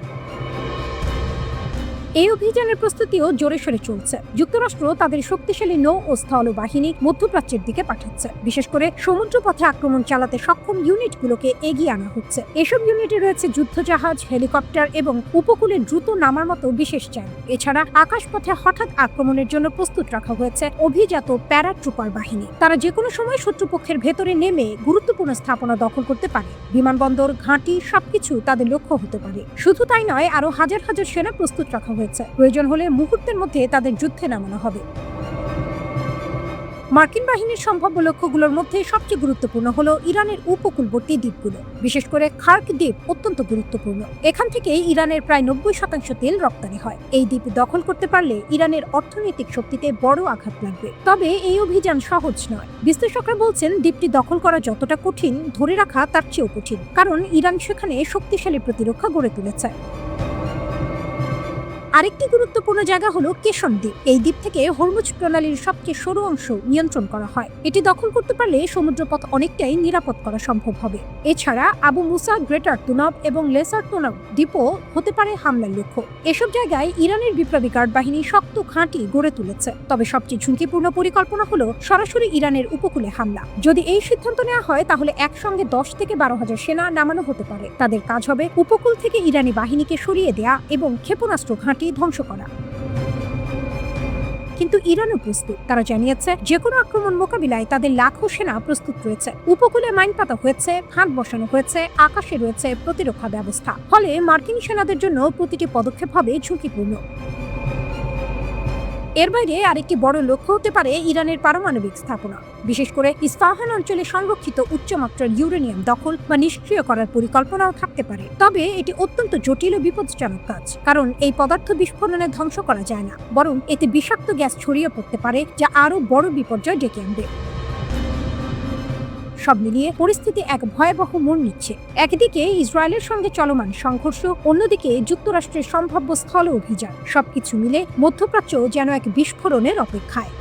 এই অভিযানের প্রস্তুতিও জোরে সোরে চলছে। যুক্তরাষ্ট্র তাদের শক্তিশালী নৌ ও স্থল বাহিনী মধ্যপ্রাচ্যের দিকে পাঠাচ্ছে। বিশেষ করে সমুদ্রপথে আক্রমণ চালাতে সক্ষম ইউনিটগুলোকে এগিয়ে আনা হচ্ছে। এসব ইউনিটে রয়েছে যুদ্ধজাহাজ, হেলিকপ্টার এবং উপকূলে দ্রুত নামার মতো বিশেষ যান। এছাড়া আকাশপথে হঠাৎ আক্রমণের জন্য প্রস্তুত রাখা হয়েছে অভিজাত প্যারাট্রুপার বাহিনী। তারা যে কোনো সময় শত্রুপক্ষের ভেতরে নেমে গুরুত্বপূর্ণ স্থাপনা দখল করতে পারে। বিমানবন্দর, ঘাঁটি সবকিছু তাদের লক্ষ্য হতে পারে। শুধু তাই নয়, আরো হাজার হাজার সেনা প্রস্তুত রাখা হয়েছে। প্রয়োজন হলে মুহূর্তের মধ্যে তাদের যুদ্ধে নামানো হবে। মার্কিন বাহিনীর সম্ভাব্য লক্ষ্যগুলোর মধ্যে সবচেয়ে গুরুত্বপূর্ণ হলো ইরানের উপকূলবর্তী দ্বীপগুলো, বিশেষ করে খার্ক দ্বীপ অত্যন্ত গুরুত্বপূর্ণ। এখান থেকে ইরানের প্রায় 90% তেল রপ্তানি হয়। এই দ্বীপ দখল করতে পারলে ইরানের অর্থনৈতিক শক্তিতে বড় আঘাত লাগবে। তবে এই অভিযান সহজ নয়। বিশ্লেষকরা বলছেন দ্বীপটি দখল করা যতটা কঠিন, ধরে রাখা তার চেয়েও কঠিন, কারণ ইরান সেখানে শক্তিশালী প্রতিরক্ষা গড়ে তুলেছে। আরেকটি গুরুত্বপূর্ণ জায়গা হলো কেশন দ্বীপ। এই দ্বীপ থেকে হরমুজ প্রণালীর সবচেয়ে সরু অংশ নিয়ন্ত্রণ করা হয়। এটি দখল করতে পারলে সমুদ্রপথ অনেকটাই নিরাপদ করা সম্ভব হবে। এছাড়া আবু মুসা, গ্রেটার তুনব এবং লেসার তুনব দ্বীপও হতে পারে হামলার লক্ষ্য। এসব জায়গায় ইরানের বিপ্লবী গার্ড বাহিনী শক্ত ঘাঁটি গড়ে তুলেছে। তবে সবচেয়ে ঝুঁকিপূর্ণ পরিকল্পনা হলো সরাসরি ইরানের উপকূলে হামলা। যদি এই সিদ্ধান্ত নেওয়া হয় তাহলে একসঙ্গে 10 থেকে 12,000 সেনা নামানো হতে পারে। তাদের কাজ হবে উপকূল থেকে ইরানি বাহিনীকে সরিয়ে দেয়া এবং ক্ষেপণাস্ত্র ঘাঁটি ধ্বংস করা। কিন্তু ইরানও প্রস্তুত। তারা জানিয়েছে যে কোনো আক্রমণ মোকাবিলায় তাদের লাখো সেনা প্রস্তুত রয়েছে। উপকূলে মাইন পাতা হয়েছে, ফাঁদ বসানো হয়েছে, আকাশে রয়েছে প্রতিরক্ষা ব্যবস্থা। ফলে মার্কিন সেনাদের জন্য প্রতিটি পদক্ষেপ হবে ঝুঁকিপূর্ণ। এর বাইরে আরেকটি বড় লক্ষ্য হতে পারে ইরানের পারমাণবিক স্থাপনা, বিশেষ করে ইস্পাহান অঞ্চলে সংরক্ষিত উচ্চমাত্রার ইউরেনিয়াম দখল বা নিষ্ক্রিয় করার পরিকল্পনাও থাকতে পারে। তবে এটি অত্যন্ত জটিল ও বিপজ্জনক কাজ, কারণ এই পদার্থ বিস্ফোরণে ধ্বংস করা যায় না, বরং এতে বিষাক্ত গ্যাস ছড়িয়ে পড়তে পারে, যা আরও বড় বিপর্যয় ডেকে আনবে। সব মিলিয়ে পরিস্থিতি এক ভয়াবহ মোড় নিচ্ছে। একদিকে ইসরায়েলের সঙ্গে চলমান সংঘর্ষ, অন্যদিকে যুক্তরাষ্ট্রের সম্ভাব্য স্থল অভিযান। সবকিছু মিলে মধ্যপ্রাচ্য যেন এক বিস্ফোরণের অপেক্ষায়।